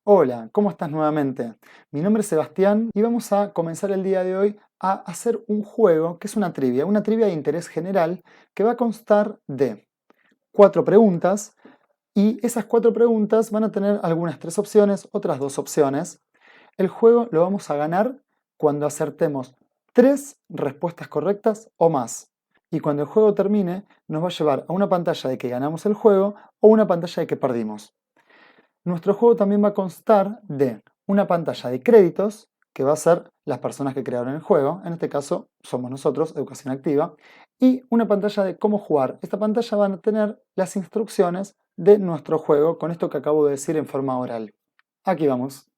Hola, ¿cómo estás nuevamente? Mi nombre es Sebastián y vamos a comenzar el día de hoy a hacer un juego que es una trivia de interés general que va a constar de 4 preguntas y esas 4 preguntas van a tener algunas 3 opciones, otras 2 opciones. El juego lo vamos a ganar cuando acertemos 3 respuestas correctas o más. Y cuando el juego termine, nos va a llevar a una pantalla de que ganamos el juego o una pantalla de que perdimos. Nuestro juego también va a constar de una pantalla de créditos, que va a ser las personas que crearon el juego, en este caso somos nosotros, Educación Activa, y una pantalla de cómo jugar. Esta pantalla va a tener las instrucciones de nuestro juego con esto que acabo de decir en forma oral. Aquí vamos.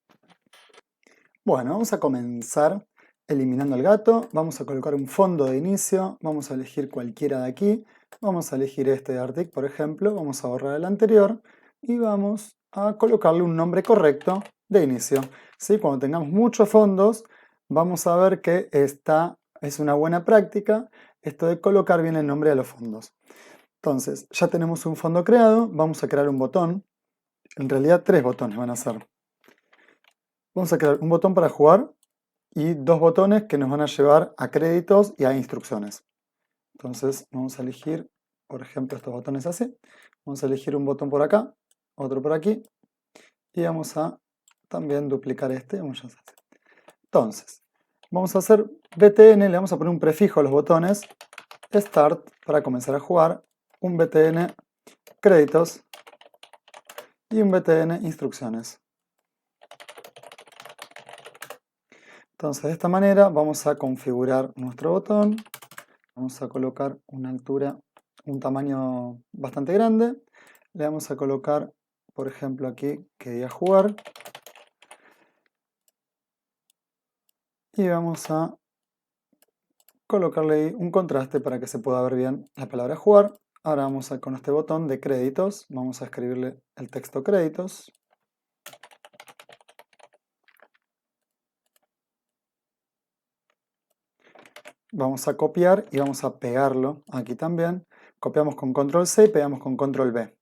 Bueno, vamos a comenzar eliminando al gato, vamos a colocar un fondo de inicio, vamos a elegir cualquiera de aquí, vamos a elegir este de Arctic, por ejemplo, vamos a borrar el anterior y vamos a colocarle un nombre correcto de inicio. ¿Sí? Cuando tengamos muchos fondos, vamos a ver que esta es una buena práctica, esto de colocar bien el nombre de los fondos. Entonces, ya tenemos un fondo creado, vamos a crear un botón, en realidad 3 botones van a ser. Vamos a crear un botón para jugar y 2 botones que nos van a llevar a créditos y a instrucciones. Entonces vamos a elegir, por ejemplo, estos botones así. Vamos a elegir un botón por acá, otro por aquí y vamos a también duplicar este. Entonces, vamos a hacer BTN, le vamos a poner un prefijo a los botones, Start para comenzar a jugar, un BTN créditos y un BTN instrucciones. Entonces, de esta manera vamos a configurar nuestro botón. Vamos a colocar una altura, un tamaño bastante grande. Le vamos a colocar, por ejemplo, aquí que diga jugar. Y vamos a colocarle ahí un contraste para que se pueda ver bien la palabra jugar. Ahora vamos a con este botón de créditos, vamos a escribirle el texto créditos. Vamos a copiar y vamos a pegarlo aquí también. Copiamos con control C y pegamos con control V.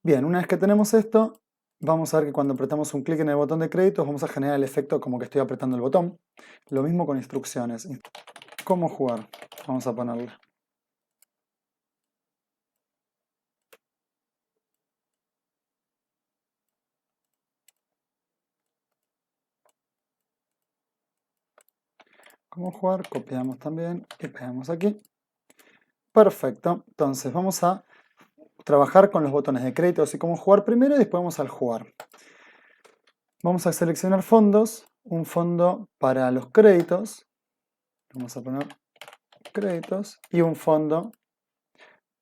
Bien, una vez que tenemos esto, vamos a ver que cuando apretamos un clic en el botón de créditos vamos a generar el efecto como que estoy apretando el botón. Lo mismo con instrucciones. ¿Cómo jugar? Vamos a ponerle. ¿Cómo jugar? Copiamos también y pegamos aquí. Perfecto. Entonces vamos a trabajar con los botones de créditos y cómo jugar primero y después vamos al jugar. Vamos a seleccionar fondos. Un fondo para los créditos. Vamos a poner créditos. Y un fondo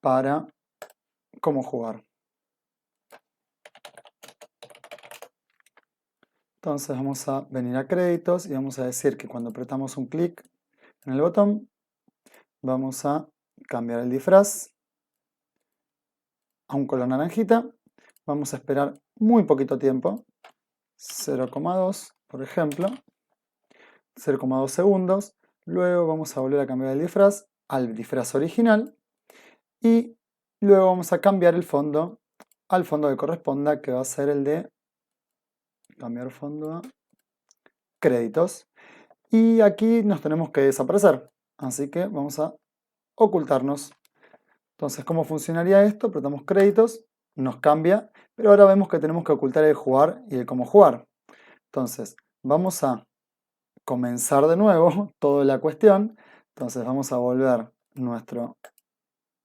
para cómo jugar. Entonces vamos a venir a créditos y vamos a decir que cuando apretamos un clic en el botón, vamos a cambiar el disfraz a un color naranjita. Vamos a esperar muy poquito tiempo, 0,2 por ejemplo, 0,2 segundos. Luego vamos a volver a cambiar el disfraz al disfraz original y luego vamos a cambiar el fondo al fondo que corresponda, que va a ser el de cambiar fondo a créditos. Y aquí nos tenemos que desaparecer, así que vamos a ocultarnos. Entonces, ¿cómo funcionaría esto? Apretamos créditos, nos cambia, pero ahora vemos que tenemos que ocultar el jugar y el cómo jugar. Entonces, vamos a comenzar de nuevo toda la cuestión. Entonces, vamos a volver nuestro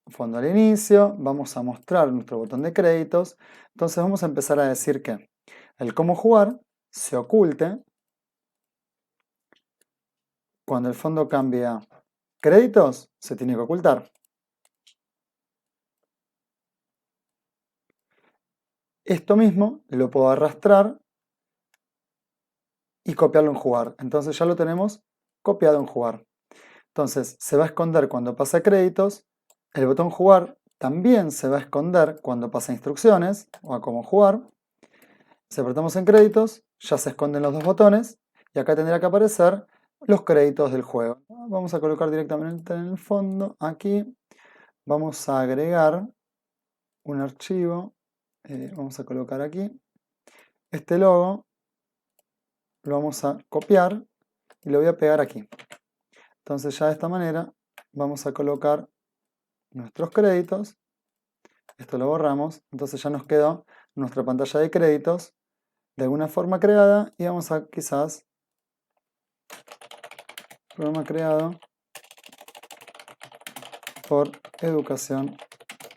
fondo al inicio, vamos a mostrar nuestro botón de créditos. Entonces, vamos a empezar a decir que el cómo jugar se oculte cuando el fondo cambia créditos, se tiene que ocultar. Esto mismo lo puedo arrastrar y copiarlo en jugar. Entonces ya lo tenemos copiado en jugar. Entonces se va a esconder cuando pasa créditos. El botón jugar también se va a esconder cuando pasa instrucciones o a cómo jugar. Si apretamos en créditos, ya se esconden los 2 botones y acá tendrá que aparecer los créditos del juego. Vamos a colocar directamente en el fondo, aquí. Vamos a agregar un archivo. Vamos a colocar aquí. este logo lo vamos a copiar y lo voy a pegar aquí. Entonces ya de esta manera vamos a colocar nuestros créditos. Esto lo borramos. Entonces ya nos quedó nuestra pantalla de créditos de alguna forma creada y vamos a quizás programa creado por educación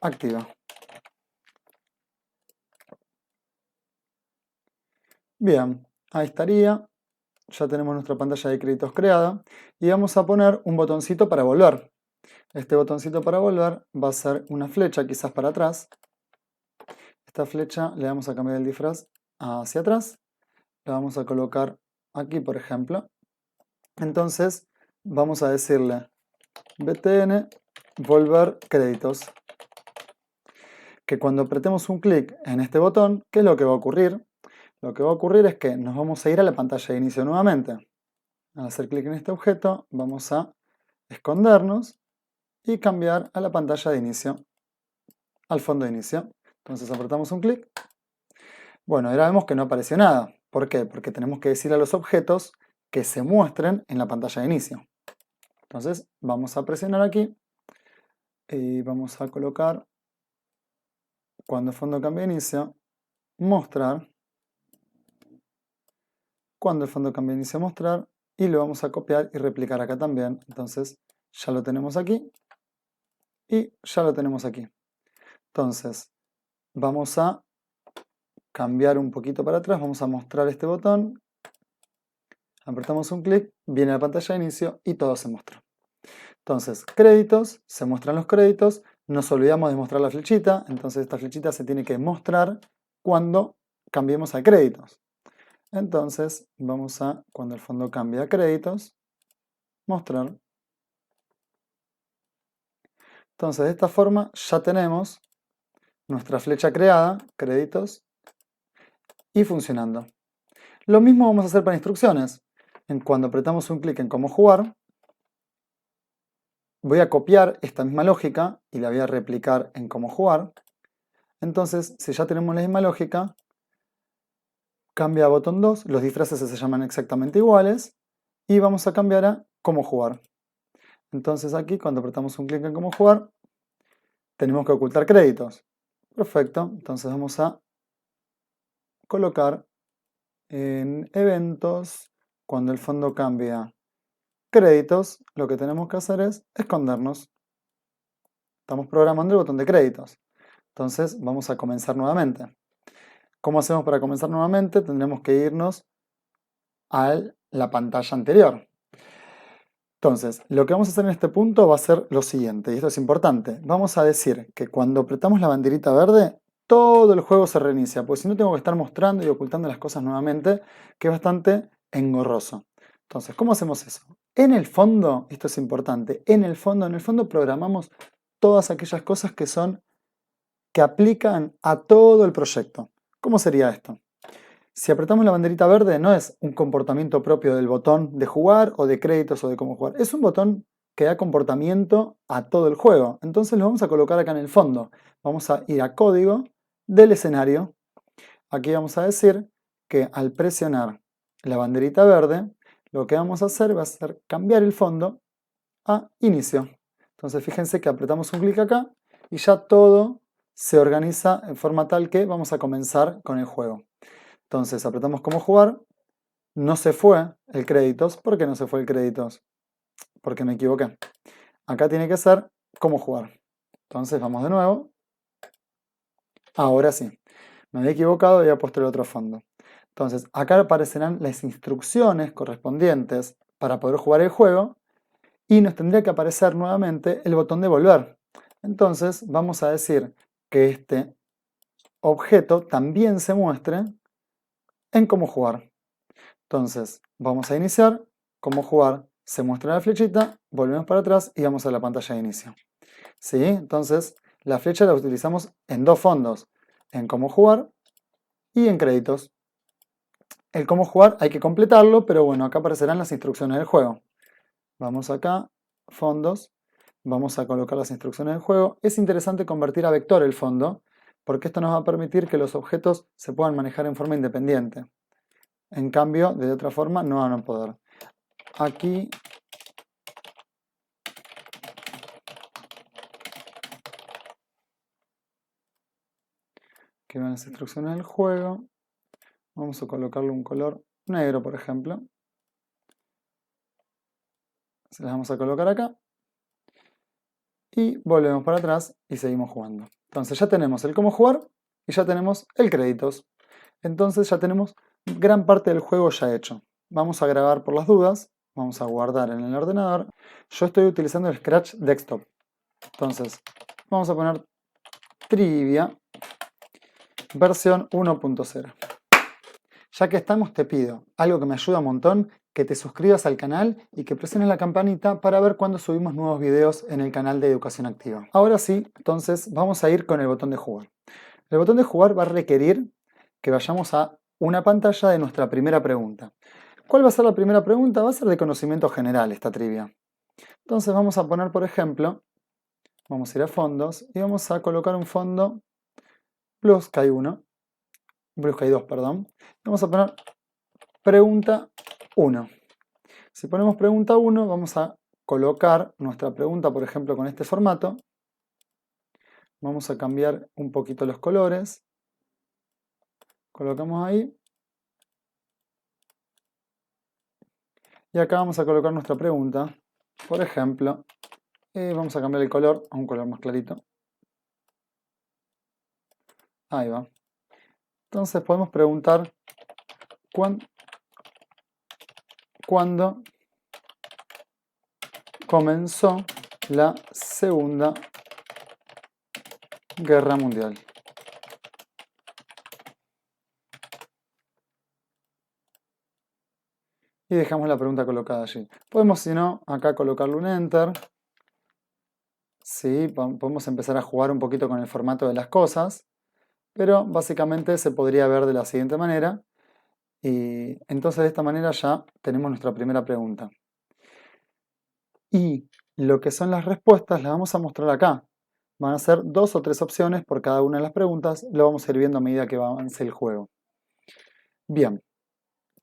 activa. Bien, ahí estaría. Ya tenemos nuestra pantalla de créditos creada y vamos a poner un botoncito para volver. Este botoncito para volver va a ser una flecha quizás para atrás. Esta flecha le vamos a cambiar el disfraz hacia atrás. La vamos a colocar aquí, por ejemplo. Entonces vamos a decirle btn volver créditos. Que cuando apretemos un clic en este botón, ¿qué es lo que va a ocurrir? Lo que va a ocurrir es que nos vamos a ir a la pantalla de inicio nuevamente. Al hacer clic en este objeto, vamos a escondernos y cambiar a la pantalla de inicio, al fondo de inicio. Entonces apretamos un clic. Bueno, ahora vemos que no apareció nada. ¿Por qué? Porque tenemos que decir a los objetos que se muestren en la pantalla de inicio. Entonces vamos a presionar aquí y vamos a colocar, cuando el fondo cambie de inicio, mostrar. Cuando el fondo cambie de inicio, mostrar. Y lo vamos a copiar y replicar acá también. Entonces ya lo tenemos aquí y ya lo tenemos aquí. Entonces vamos a cambiar un poquito para atrás, vamos a mostrar este botón, apretamos un clic, viene la pantalla de inicio y todo se muestra. Entonces, créditos, se muestran los créditos, nos olvidamos de mostrar la flechita, entonces esta flechita se tiene que mostrar cuando cambiemos a créditos. Entonces, vamos a, cuando el fondo cambie a créditos, mostrar. Entonces, de esta forma ya tenemos nuestra flecha creada, créditos, y funcionando. Lo mismo vamos a hacer para instrucciones. Cuando apretamos un clic en cómo jugar, voy a copiar esta misma lógica y la voy a replicar en cómo jugar. Entonces, si ya tenemos la misma lógica, cambia a botón 2, los disfraces se llaman exactamente iguales, y vamos a cambiar a cómo jugar. Entonces aquí, cuando apretamos un clic en cómo jugar, tenemos que ocultar créditos. Perfecto, entonces vamos a colocar en eventos, cuando el fondo cambia créditos, lo que tenemos que hacer es escondernos. Estamos programando el botón de créditos. Entonces vamos a comenzar nuevamente. ¿Cómo hacemos para comenzar nuevamente? Tendremos que irnos a la pantalla anterior. Entonces, lo que vamos a hacer en este punto va a ser lo siguiente, y esto es importante. Vamos a decir que cuando apretamos la banderita verde, todo el juego se reinicia, porque si no tengo que estar mostrando y ocultando las cosas nuevamente, que es bastante engorroso. Entonces, ¿cómo hacemos eso? En el fondo, esto es importante, en el fondo programamos todas aquellas cosas que aplican a todo el proyecto. ¿Cómo sería esto? Si apretamos la banderita verde, no es un comportamiento propio del botón de jugar o de créditos o de cómo jugar. Es un botón que da comportamiento a todo el juego. Entonces lo vamos a colocar acá en el fondo. Vamos a ir a código del escenario. Aquí vamos a decir que al presionar la banderita verde, lo que vamos a hacer va a ser cambiar el fondo a inicio. Entonces fíjense que apretamos un clic acá y ya todo se organiza en forma tal que vamos a comenzar con el juego. Entonces apretamos cómo jugar, no se fue el créditos. ¿Por qué no se fue el créditos? Porque me equivoqué. Acá tiene que ser cómo jugar. Entonces vamos de nuevo. Ahora sí. Me había equivocado y había puesto el otro fondo. Entonces acá aparecerán las instrucciones correspondientes para poder jugar el juego y nos tendría que aparecer nuevamente el botón de volver. Entonces vamos a decir que este objeto también se muestre en cómo jugar. Entonces, vamos a iniciar, cómo jugar, se muestra la flechita, volvemos para atrás y vamos a la pantalla de inicio. ¿Sí? Entonces, la flecha la utilizamos en dos fondos, en cómo jugar y en créditos. El cómo jugar hay que completarlo, pero bueno, acá aparecerán las instrucciones del juego. Vamos acá, fondos, vamos a colocar las instrucciones del juego. Es interesante convertir a vector el fondo, porque esto nos va a permitir que los objetos se puedan manejar en forma independiente. En cambio, de otra forma no van a poder. Aquí van las instrucciones del juego. Vamos a colocarle un color negro, por ejemplo. Se las vamos a colocar acá. Y volvemos para atrás y seguimos jugando. Entonces ya tenemos el cómo jugar y ya tenemos el créditos. Entonces ya tenemos gran parte del juego ya hecho. Vamos a grabar por las dudas. Vamos a guardar en el ordenador. Yo estoy utilizando el Scratch Desktop. Entonces vamos a poner Trivia versión 1.0. Ya que estamos, te pido algo que me ayuda un montón, que te suscribas al canal y que presiones la campanita para ver cuando subimos nuevos videos en el canal de Educación Activa. Ahora sí, entonces vamos a ir con el botón de jugar. El botón de jugar va a requerir que vayamos a una pantalla de nuestra primera pregunta. ¿Cuál va a ser la primera pregunta? Va a ser de conocimiento general esta trivia. Entonces vamos a poner, por ejemplo, vamos a ir a fondos y vamos a colocar un fondo Blue Sky 1. Blue Sky 2, perdón. Vamos a poner pregunta 1. Si ponemos pregunta 1, vamos a colocar nuestra pregunta, por ejemplo, con este formato. Vamos a cambiar un poquito los colores. Colocamos ahí. Y acá vamos a colocar nuestra pregunta. Por ejemplo, vamos a cambiar el color a un color más clarito. Ahí va. Entonces podemos preguntar ¿cuándo comenzó la Segunda Guerra Mundial? Y dejamos la pregunta colocada allí. Podemos, si no, acá colocarle un Enter. Sí, podemos empezar a jugar un poquito con el formato de las cosas, pero básicamente se podría ver de la siguiente manera. Y entonces de esta manera ya tenemos nuestra primera pregunta. Y lo que son las respuestas las vamos a mostrar acá. Van a ser 2 o 3 opciones por cada una de las preguntas. Lo vamos a ir viendo a medida que avance el juego. Bien.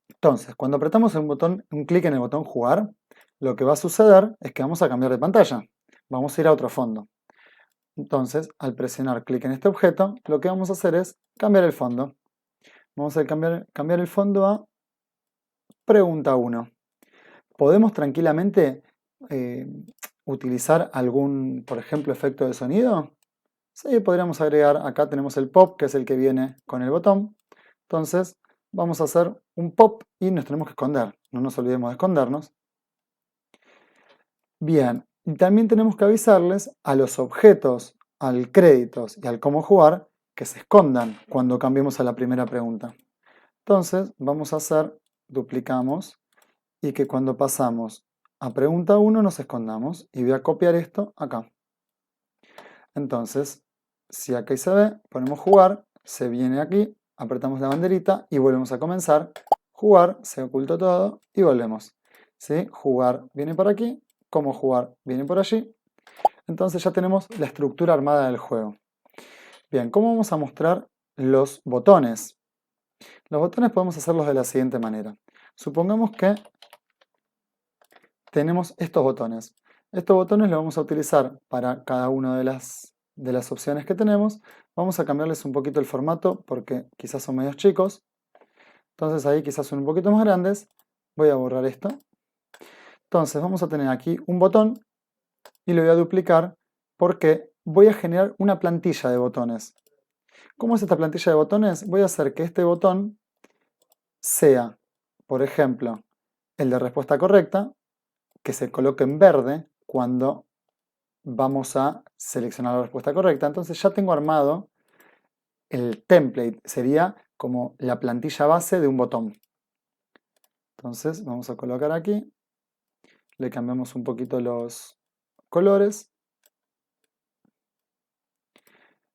Entonces, cuando apretamos un clic en el botón jugar, lo que va a suceder es que vamos a cambiar de pantalla. Vamos a ir a otro fondo. Entonces, al presionar clic en este objeto, lo que vamos a hacer es cambiar el fondo. Vamos a cambiar el fondo a pregunta 1. ¿Podemos tranquilamente utilizar algún, por ejemplo, efecto de sonido? Sí, podríamos agregar, acá tenemos el pop, que es el que viene con el botón. Entonces, vamos a hacer un pop y nos tenemos que esconder. No nos olvidemos de escondernos. Bien, y también tenemos que avisarles a los objetos, al créditos y al cómo jugar que se escondan cuando cambiemos a la primera pregunta. Entonces, vamos a hacer, duplicamos, y que cuando pasamos a pregunta 1 nos escondamos. Y voy a copiar esto acá. Entonces, si aquí se ve, ponemos jugar, se viene aquí, apretamos la banderita y volvemos a comenzar. Jugar, se ocultó todo y volvemos. ¿Sí? Jugar viene por aquí, cómo jugar viene por allí. Entonces ya tenemos la estructura armada del juego. Bien, ¿cómo vamos a mostrar los botones? Los botones podemos hacerlos de la siguiente manera. Supongamos que tenemos estos botones. Estos botones los vamos a utilizar para cada una de las opciones que tenemos. Vamos a cambiarles un poquito el formato porque quizás son medios chicos. Entonces ahí quizás son un poquito más grandes. Voy a borrar esto. Entonces vamos a tener aquí un botón y lo voy a duplicar porque voy a generar una plantilla de botones. ¿Cómo es esta plantilla de botones? Voy a hacer que este botón sea, por ejemplo, el de respuesta correcta, que se coloque en verde cuando vamos a seleccionar la respuesta correcta. Entonces ya tengo armado el template, sería como la plantilla base de un botón. Entonces vamos a colocar aquí, le cambiamos un poquito los colores.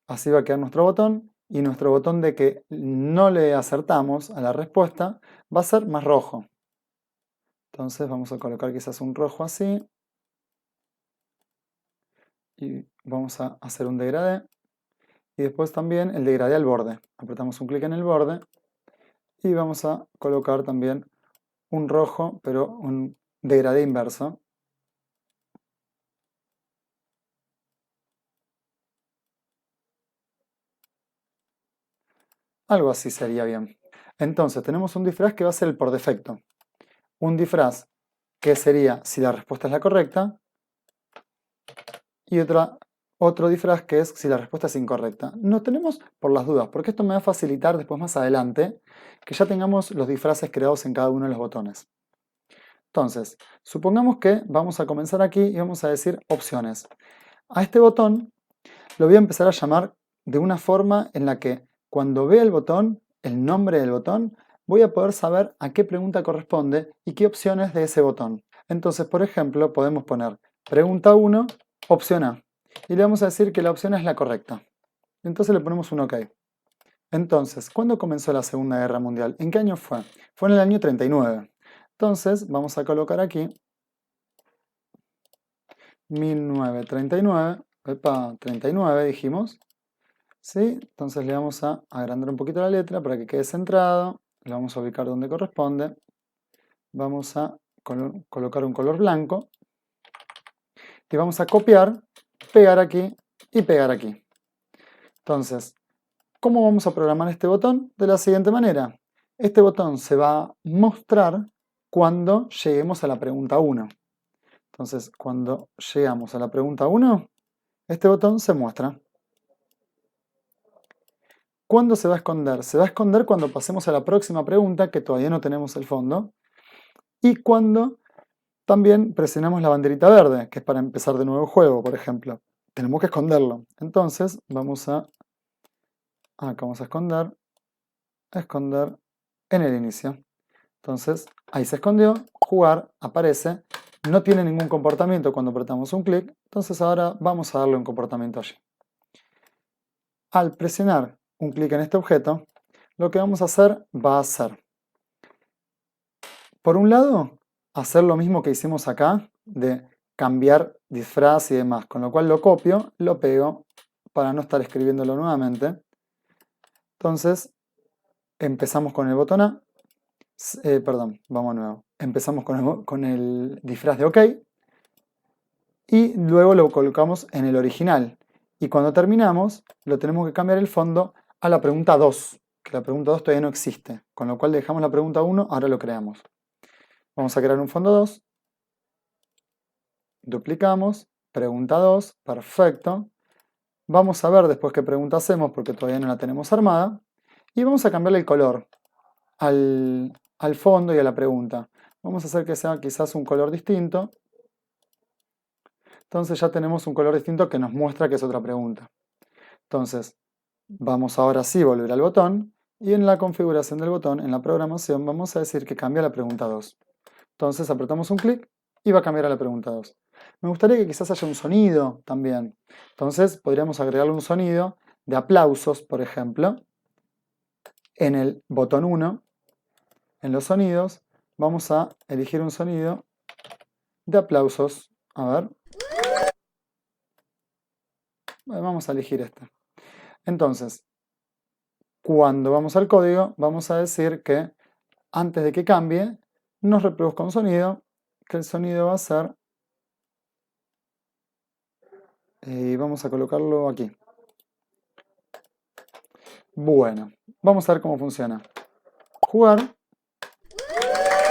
Así va a quedar nuestro botón y nuestro botón de que no le acertamos a la respuesta va a ser más rojo. Entonces vamos a colocar quizás un rojo así. Y vamos a hacer un degradé. y después también el degradé al borde. Apretamos un clic en el borde y vamos a colocar también un rojo, pero un degradé inverso. Algo así sería bien. Entonces tenemos un disfraz que va a ser el por defecto. Un disfraz que sería si la respuesta es la correcta y otro disfraz que es si la respuesta es incorrecta. Nos tenemos por las dudas, porque esto me va a facilitar después más adelante que ya tengamos los disfraces creados en cada uno de los botones. Entonces, supongamos que vamos a comenzar aquí y vamos a decir opciones. A este botón lo voy a empezar a llamar de una forma en la que cuando vea el botón, el nombre del botón, voy a poder saber a qué pregunta corresponde y qué opciones de ese botón. Entonces, por ejemplo, podemos poner pregunta 1, opción A. Y le vamos a decir que la opción es la correcta. Entonces le ponemos un OK. Entonces, ¿cuándo comenzó la Segunda Guerra Mundial? ¿En qué año fue? Fue en el año 39. Entonces, vamos a colocar aquí 1939. Epa, 39 dijimos. ¿Sí? Entonces le vamos a agrandar un poquito la letra para que quede centrado. Le vamos a ubicar donde corresponde. Vamos a colocar un color blanco. Y vamos a copiar, pegar aquí y pegar aquí. Entonces, ¿cómo vamos a programar este botón? De la siguiente manera. Este botón se va a mostrar cuando lleguemos a la pregunta 1. Entonces, cuando llegamos a la pregunta 1, este botón se muestra. ¿Cuándo se va a esconder? Se va a esconder cuando pasemos a la próxima pregunta, que todavía no tenemos el fondo. Y cuando también presionamos la banderita verde, que es para empezar de nuevo el juego, por ejemplo. Tenemos que esconderlo. Entonces, acá vamos a esconder en el inicio. Entonces, ahí se escondió, jugar, aparece, no tiene ningún comportamiento cuando apretamos un clic, entonces ahora vamos a darle un comportamiento allí. Al presionar un clic en este objeto, lo que vamos a hacer va a ser, por un lado, hacer lo mismo que hicimos acá, de cambiar disfraz y demás, con lo cual lo copio, lo pego, para no estar escribiéndolo nuevamente. Entonces, empezamos con el botón A, vamos de nuevo. Empezamos con el disfraz de OK y luego lo colocamos en el original. Y cuando terminamos, lo tenemos que cambiar el fondo a la pregunta 2, que la pregunta 2 todavía no existe, con lo cual dejamos la pregunta 1, ahora lo creamos. Vamos a crear un fondo 2, duplicamos, pregunta 2, perfecto. Vamos a ver después qué pregunta hacemos porque todavía no la tenemos armada. Y vamos a cambiarle el color al fondo y a la pregunta. Vamos a hacer que sea quizás un color distinto. Entonces ya tenemos un color distinto que nos muestra que es otra pregunta. Entonces, vamos ahora sí a volver al botón y en la configuración del botón, en la programación, vamos a decir que cambia la pregunta 2. Entonces apretamos un clic y va a cambiar a la pregunta 2. Me gustaría que quizás haya un sonido también. Entonces podríamos agregarle un sonido de aplausos, por ejemplo, en el botón 1. En los sonidos vamos a elegir un sonido de aplausos. A ver. Vamos a elegir este. Entonces, cuando vamos al código, vamos a decir que antes de que cambie, nos reproduzca un sonido, que el sonido va a ser, y vamos a colocarlo aquí. Bueno, vamos a ver cómo funciona. Jugar,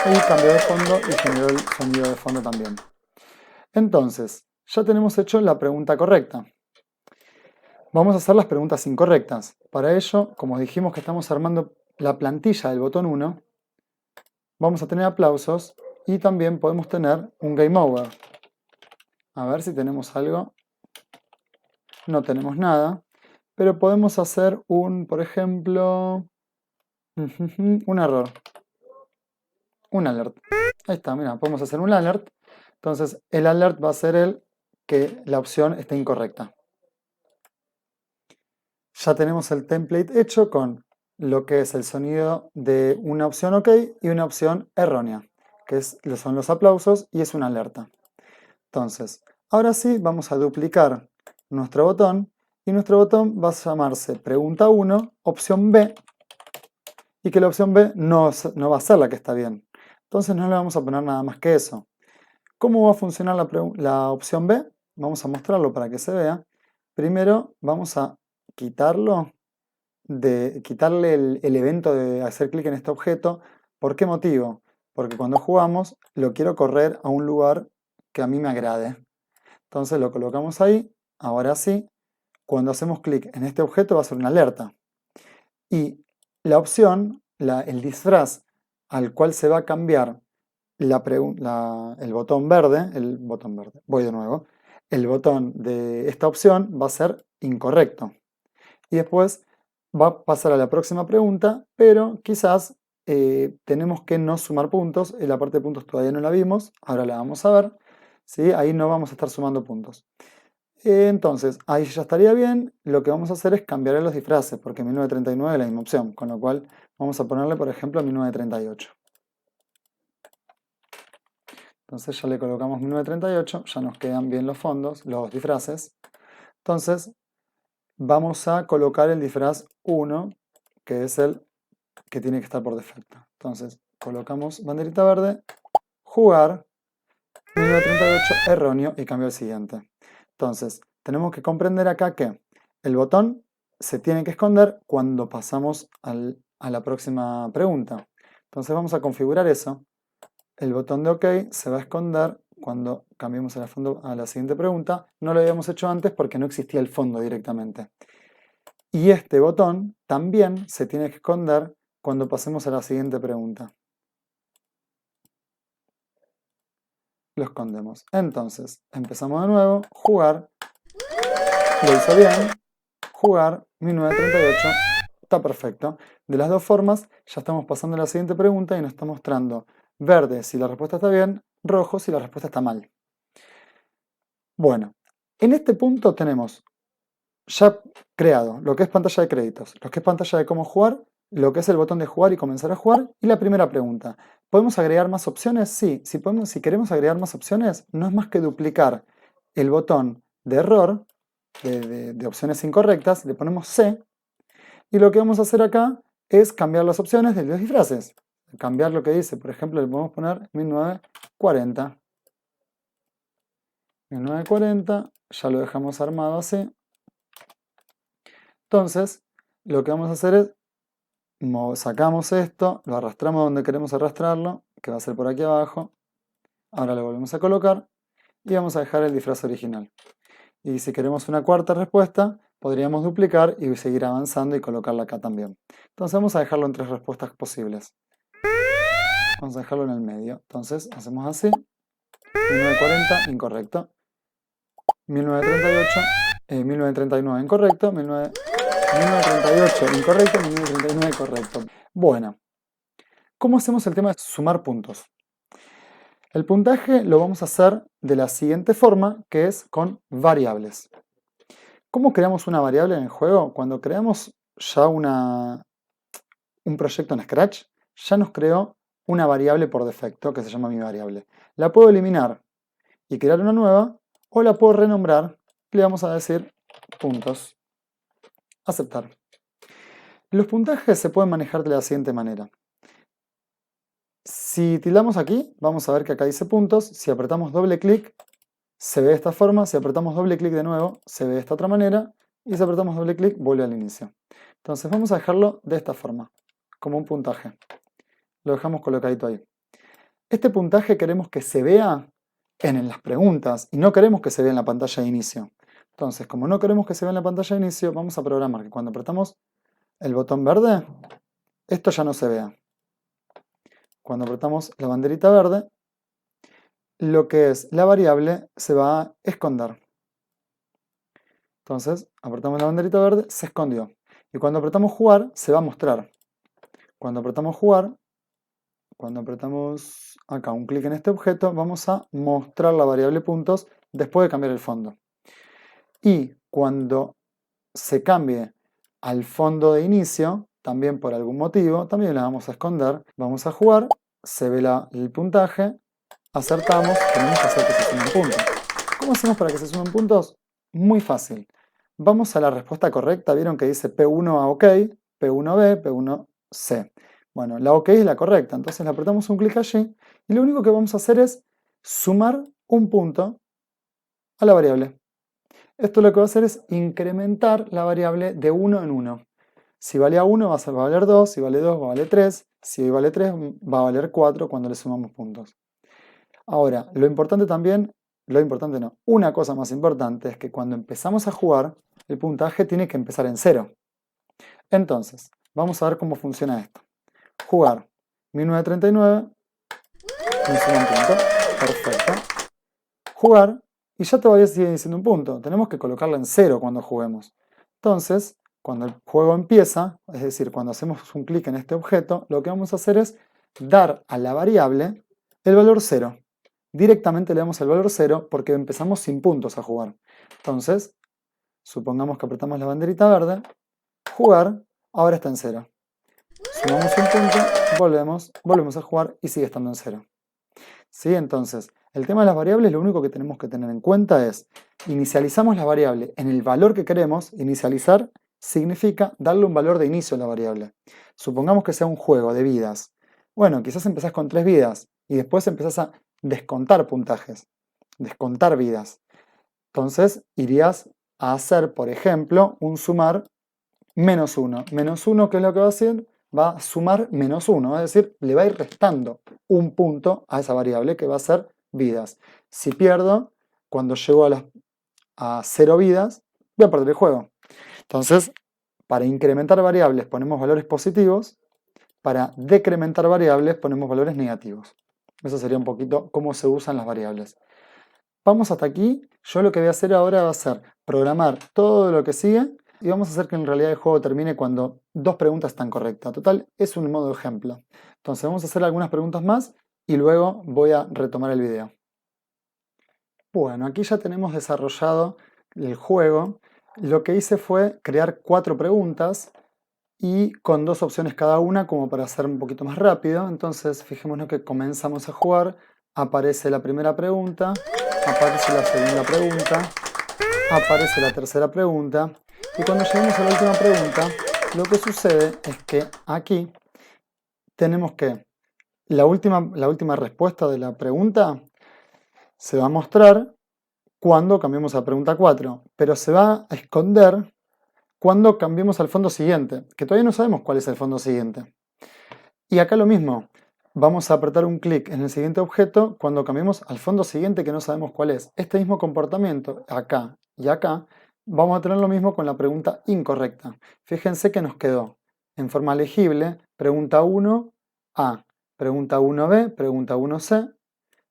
y cambió de fondo, y generó el sonido de fondo también. Entonces, ya tenemos hecho la pregunta correcta. Vamos a hacer las preguntas incorrectas. Para ello, como dijimos que estamos armando la plantilla del botón 1, vamos a tener aplausos y también podemos tener un game over. A ver si tenemos algo. No tenemos nada, pero podemos hacer por ejemplo, un error. Un alert. Ahí está, mira, podemos hacer un alert. Entonces, el alert va a ser que la opción esté incorrecta. Ya tenemos el template hecho con lo que es el sonido de una opción OK y una opción errónea, que son los aplausos y es una alerta. Entonces, ahora sí vamos a duplicar nuestro botón y nuestro botón va a llamarse pregunta 1, opción B, y que la opción B no va a ser la que está bien. Entonces no le vamos a poner nada más que eso. ¿Cómo va a funcionar la opción B? Vamos a mostrarlo para que se vea. Primero vamos a quitarle el evento de hacer clic en este objeto. ¿Por qué motivo? Porque cuando jugamos lo quiero correr a un lugar que a mí me agrade. Entonces lo colocamos ahí. Ahora sí, cuando hacemos clic en este objeto va a ser una alerta. Y la opción, el disfraz al cual se va a cambiar el botón verde, voy de nuevo, el botón de esta opción va a ser incorrecto. Y después va a pasar a la próxima pregunta, pero quizás tenemos que no sumar puntos. En la parte de puntos todavía no la vimos, ahora la vamos a ver. ¿Sí? Ahí no vamos a estar sumando puntos. Entonces, ahí ya estaría bien. Lo que vamos a hacer es cambiar los disfraces, porque 1939 es la misma opción, con lo cual vamos a ponerle, por ejemplo, 1938. Entonces ya le colocamos 1938, ya nos quedan bien los fondos, los disfraces. Entonces vamos a colocar el disfraz 1, que es el que tiene que estar por defecto. Entonces colocamos banderita verde, jugar, 1938, erróneo, y cambio al siguiente. Entonces tenemos que comprender acá que el botón se tiene que esconder cuando pasamos a la próxima pregunta. Entonces vamos a configurar eso. El botón de OK se va a esconder cuando cambiemos el fondo a la siguiente pregunta. No lo habíamos hecho antes porque no existía el fondo directamente. Y este botón también se tiene que esconder cuando pasemos a la siguiente pregunta. Lo escondemos. Entonces, empezamos de nuevo, jugar, lo hizo bien, jugar, 1938, está perfecto. De las dos formas, ya estamos pasando a la siguiente pregunta y nos está mostrando verde si la respuesta está bien, rojo si la respuesta está mal. Bueno, en este punto tenemos ya creado lo que es pantalla de créditos, lo que es pantalla de cómo jugar, lo que es el botón de jugar y comenzar a jugar, y la primera pregunta. ¿Podemos agregar más opciones? Sí. Si queremos agregar más opciones, no es más que duplicar el botón de error, de opciones incorrectas, le ponemos C, y lo que vamos a hacer acá es cambiar las opciones de los disfraces. Cambiar lo que dice, por ejemplo, le podemos poner 1940. 1940, ya lo dejamos armado así. Entonces, lo que vamos a hacer es, sacamos esto, lo arrastramos donde queremos arrastrarlo, que va a ser por aquí abajo. Ahora lo volvemos a colocar y vamos a dejar el disfraz original. Y si queremos una cuarta respuesta, podríamos duplicar y seguir avanzando y colocarla acá también. Entonces vamos a dejarlo en 3 respuestas posibles. Vamos a dejarlo en el medio. Entonces hacemos así. 1940, incorrecto. 1938, 1939, incorrecto. 1938, incorrecto. 1939, correcto. Bueno, ¿cómo hacemos el tema de sumar puntos? El puntaje lo vamos a hacer de la siguiente forma, que es con variables. ¿Cómo creamos una variable en el juego? Cuando creamos ya un proyecto en Scratch, ya nos creó una variable por defecto que se llama mi variable. La puedo eliminar y crear una nueva, o la puedo renombrar y le vamos a decir puntos. Aceptar. Los puntajes se pueden manejar de la siguiente manera. Si tildamos aquí, vamos a ver que acá dice puntos. Si apretamos doble clic, se ve de esta forma. Si apretamos doble clic de nuevo, se ve de esta otra manera. Y si apretamos doble clic, vuelve al inicio. Entonces vamos a dejarlo de esta forma, como un puntaje. Lo dejamos colocadito ahí. Este puntaje queremos que se vea en las preguntas y no queremos que se vea en la pantalla de inicio. Entonces, como no queremos que se vea en la pantalla de inicio, vamos a programar que cuando apretamos el botón verde, esto ya no se vea. Cuando apretamos la banderita verde, lo que es la variable se va a esconder. Entonces, apretamos la banderita verde, se escondió. Y cuando apretamos jugar, se va a mostrar. Cuando apretamos jugar, cuando apretamos acá un clic en este objeto, vamos a mostrar la variable puntos después de cambiar el fondo. Y cuando se cambie al fondo de inicio, también por algún motivo, también la vamos a esconder. Vamos a jugar, se ve el puntaje, acertamos, tenemos que hacer que se sumen puntos. ¿Cómo hacemos para que se sumen puntos? Muy fácil. vamos a la respuesta correcta. Vieron que dice P1A OK, P1B, P1C. Bueno, la OK es la correcta, entonces le apretamos un clic allí y lo único que vamos a hacer es sumar un punto a la variable. Esto lo que va a hacer es incrementar la variable de 1 en 1. Si valía 1 va a valer 2, si vale 2 va a valer 3, si vale 3 va a valer 4 cuando le sumamos puntos. Ahora, lo importante también, una cosa más importante es que cuando empezamos a jugar, el puntaje tiene que empezar en 0. Entonces, vamos a ver cómo funciona esto. Jugar 1939, me suma un punto, perfecto. Jugar, y ya todavía sigue diciendo un punto, tenemos que colocarla en 0 cuando juguemos. Entonces, cuando el juego empieza, es decir, cuando hacemos un clic en este objeto, lo que vamos a hacer es dar a la variable el valor 0. Directamente le damos el valor 0 porque empezamos sin puntos a jugar. Entonces, supongamos que apretamos la banderita verde, jugar, ahora está en 0. Sumamos un punto, volvemos a jugar y sigue estando en 0. ¿Sí? Entonces, el tema de las variables, lo único que tenemos que tener en cuenta es, inicializamos la variable en el valor que queremos. Inicializar significa darle un valor de inicio a la variable. Supongamos que sea un juego de vidas. Bueno, quizás empezás con 3 vidas y después empezás a descontar puntajes, descontar vidas. Entonces, irías a hacer, por ejemplo, un sumar menos 1. Menos 1, ¿qué es lo que va a hacer? Va a sumar menos 1, es decir, le va a ir restando un punto a esa variable que va a ser vidas. Si pierdo, cuando llego a 0 vidas, voy a perder el juego. Entonces, para incrementar variables ponemos valores positivos, para decrementar variables ponemos valores negativos. Eso sería un poquito cómo se usan las variables. Vamos hasta aquí. Yo lo que voy a hacer ahora va a ser programar todo lo que sigue y vamos a hacer que en realidad el juego termine cuando 2 preguntas están correctas. Total, es un modo ejemplo. Entonces vamos a hacer algunas preguntas más y luego voy a retomar el video. Bueno, aquí ya tenemos desarrollado el juego. Lo que hice fue crear 4 preguntas y con 2 opciones cada una como para hacer un poquito más rápido. Entonces fijémonos que comenzamos a jugar, aparece la primera pregunta, aparece la segunda pregunta, aparece la tercera pregunta y cuando llegamos a la última pregunta lo que sucede es que aquí tenemos que la última respuesta de la pregunta se va a mostrar cuando cambiemos a pregunta 4, pero se va a esconder cuando cambiemos al fondo siguiente, que todavía no sabemos cuál es el fondo siguiente. Y acá lo mismo, vamos a apretar un clic en el siguiente objeto cuando cambiemos al fondo siguiente que no sabemos cuál es. Este mismo comportamiento acá y acá, vamos a tener lo mismo con la pregunta incorrecta. Fíjense que nos quedó en forma legible pregunta 1A, pregunta 1B, pregunta 1C,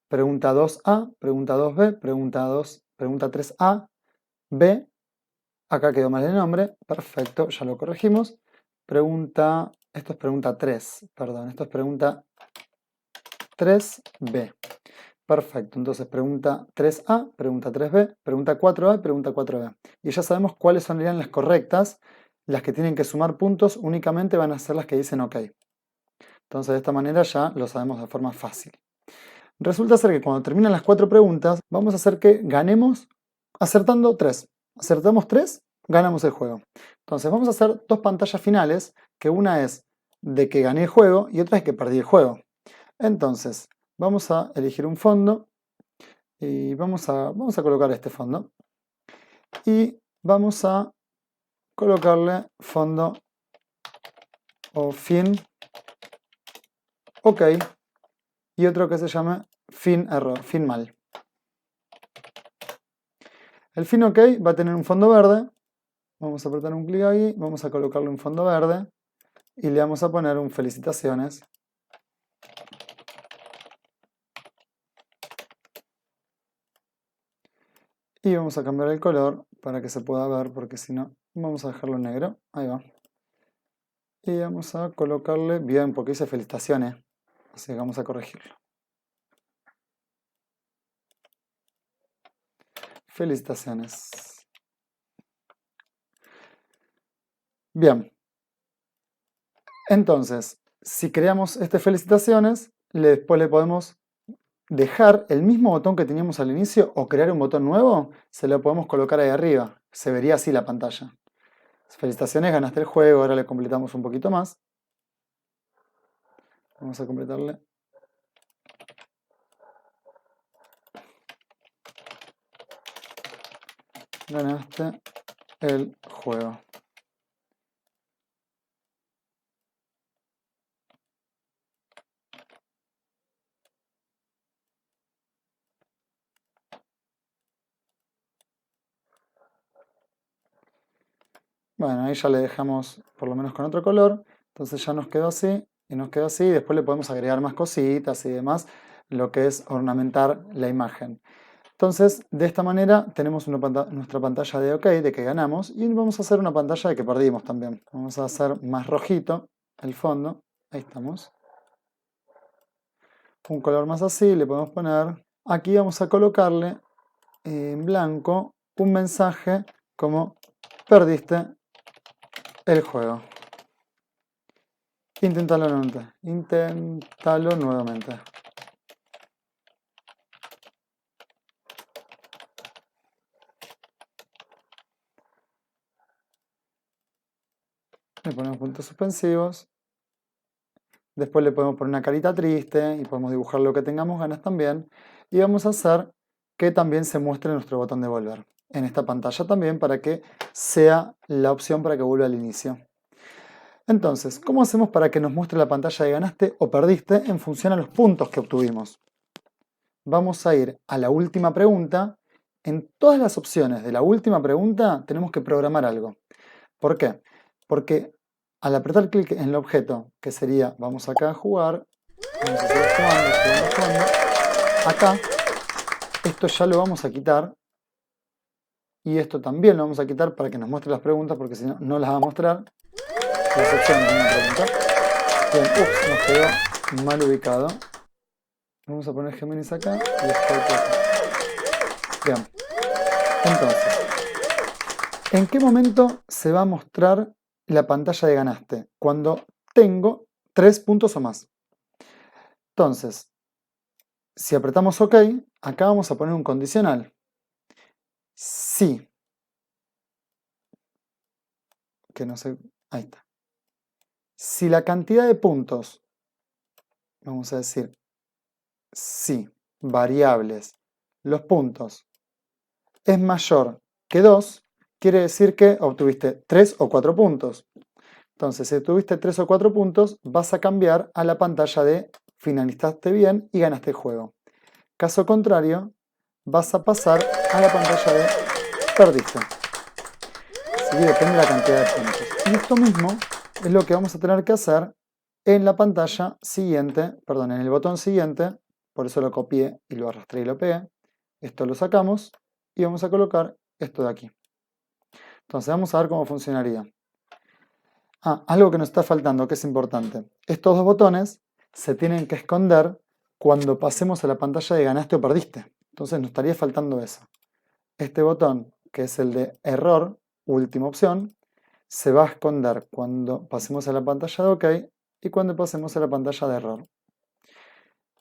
pregunta 2A, pregunta 2B, pregunta 3A, B. Acá quedó mal el nombre, perfecto, ya lo corregimos. Esto es pregunta 3, perdón, esto es pregunta 3B. Perfecto, entonces pregunta 3A, pregunta 3B, pregunta 4A y pregunta 4B. Y ya sabemos cuáles serían las correctas, las que tienen que sumar puntos únicamente van a ser las que dicen OK. Entonces de esta manera ya lo sabemos de forma fácil. Resulta ser que cuando terminan las 4 preguntas, vamos a hacer que ganemos acertando 3. Acertamos 3, ganamos el juego. Entonces vamos a hacer 2 pantallas finales, que una es de que gané el juego y otra es que perdí el juego. Entonces, vamos a elegir un fondo y vamos a colocar este fondo. Y vamos a colocarle fondo o fin OK y otro que se llame fin error, fin mal. El fin OK va a tener un fondo verde. Vamos a apretar un clic ahí, vamos a colocarle un fondo verde y le vamos a poner un felicitaciones. Y vamos a cambiar el color para que se pueda ver, porque si no, vamos a dejarlo negro. Ahí va. Y vamos a colocarle bien, porque dice felicitaciones. Así que vamos a corregirlo. Felicitaciones. Bien. Entonces, si creamos este felicitaciones, después le podemos dejar el mismo botón que teníamos al inicio o crear un botón nuevo, se lo podemos colocar ahí arriba. Se vería así la pantalla. Felicitaciones, ganaste el juego. Ahora le completamos un poquito más. Vamos a completarle. Ganaste el juego. Bueno, ahí ya le dejamos por lo menos con otro color. Entonces ya nos quedó así y nos quedó así. Después le podemos agregar más cositas y demás, lo que es ornamentar la imagen. Entonces, de esta manera tenemos nuestra pantalla de OK, de que ganamos, y vamos a hacer una pantalla de que perdimos también. Vamos a hacer más rojito el fondo. Ahí estamos. Un color más así le podemos poner. Aquí vamos a colocarle en blanco un mensaje como perdiste el juego. Inténtalo nuevamente. Inténtalo nuevamente. Le ponemos puntos suspensivos. Después le podemos poner una carita triste y podemos dibujar lo que tengamos ganas también. Y vamos a hacer que también se muestre nuestro botón de volver en esta pantalla también para que sea la opción para que vuelva al inicio. Entonces, ¿cómo hacemos para que nos muestre la pantalla de ganaste o perdiste en función a los puntos que obtuvimos? Vamos a ir a la última pregunta. En todas las opciones de la última pregunta tenemos que programar algo. ¿Por qué? Porque al apretar clic en el objeto, que sería, vamos acá a jugar, vamos a seguir jugando, acá, esto ya lo vamos a quitar, y esto también lo vamos a quitar para que nos muestre las preguntas, porque si no, no las va a mostrar, las opciones de una pregunta. Bien, ups, nos quedó mal ubicado. Vamos a poner Géminis acá, y después acá. Bien, entonces, ¿en qué momento se va a mostrar la pantalla de ganaste? Cuando tengo 3 puntos o más. Entonces, si apretamos OK, acá vamos a poner un condicional. Si, que no sé, ahí está. Si la cantidad de puntos, vamos a decir, si variables, los puntos, es mayor que 2, quiere decir que obtuviste 3 o 4 puntos. Entonces, si obtuviste 3 o 4 puntos, vas a cambiar a la pantalla de finalizaste bien y ganaste el juego. Caso contrario, vas a pasar a la pantalla de perdiste. Así que depende de la cantidad de puntos. Y esto mismo es lo que vamos a tener que hacer en la pantalla siguiente, perdón, en el botón siguiente. Por eso lo copié y lo arrastré y lo pegué. Esto lo sacamos y vamos a colocar esto de aquí. Entonces vamos a ver cómo funcionaría. Algo que nos está faltando, que es importante. Estos dos botones se tienen que esconder cuando pasemos a la pantalla de ganaste o perdiste. Entonces nos estaría faltando eso. Este botón, que es el de error, última opción, se va a esconder cuando pasemos a la pantalla de OK y cuando pasemos a la pantalla de error.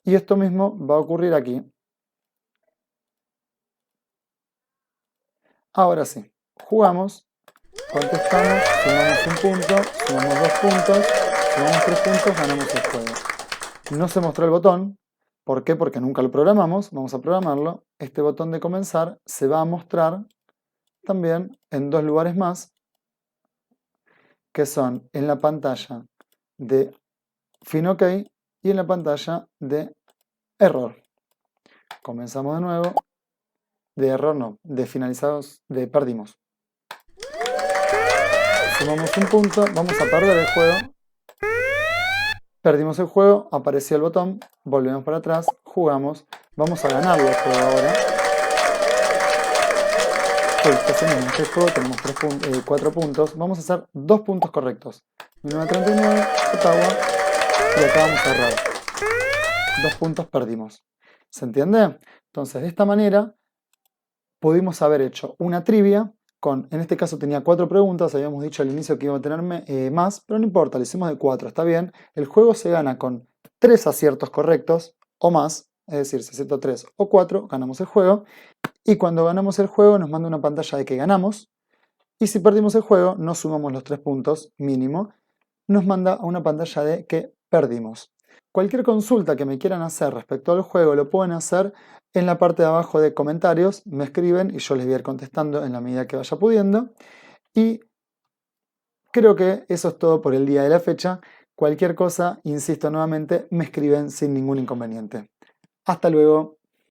Y esto mismo va a ocurrir aquí. Ahora sí, jugamos. Contestamos, sumamos un punto, sumamos 2 puntos, sumamos 3 puntos, ganamos el juego. No se mostró el botón. ¿Por qué? Porque nunca lo programamos. Vamos a programarlo. Este botón de comenzar se va a mostrar también en 2 lugares más, que son en la pantalla de fin OK y en la pantalla de error. Comenzamos de nuevo. De error no, de finalizados, de perdimos. Sumamos un punto, vamos a perder el juego. Perdimos el juego, apareció el botón, volvemos para atrás, jugamos, vamos a ganar el juego ahora. En este juego tenemos 4 puntos, vamos a hacer 2 puntos correctos. 1939, Ottawa, y acá vamos a errar. 2 puntos perdimos. ¿Se entiende? Entonces, de esta manera, pudimos haber hecho una trivia. En este caso tenía 4 preguntas, habíamos dicho al inicio que iba a tener más, pero no importa, lo hicimos de 4, está bien. El juego se gana con 3 aciertos correctos o más, es decir, si acierto 3 o 4, ganamos el juego. Y cuando ganamos el juego nos manda una pantalla de que ganamos. Y si perdimos el juego, no sumamos los 3 puntos mínimo, nos manda a una pantalla de que perdimos. Cualquier consulta que me quieran hacer respecto al juego lo pueden hacer en la parte de abajo de comentarios, me escriben y yo les voy a ir contestando en la medida que vaya pudiendo. Y creo que eso es todo por el día de la fecha. Cualquier cosa, insisto nuevamente, me escriben sin ningún inconveniente. Hasta luego.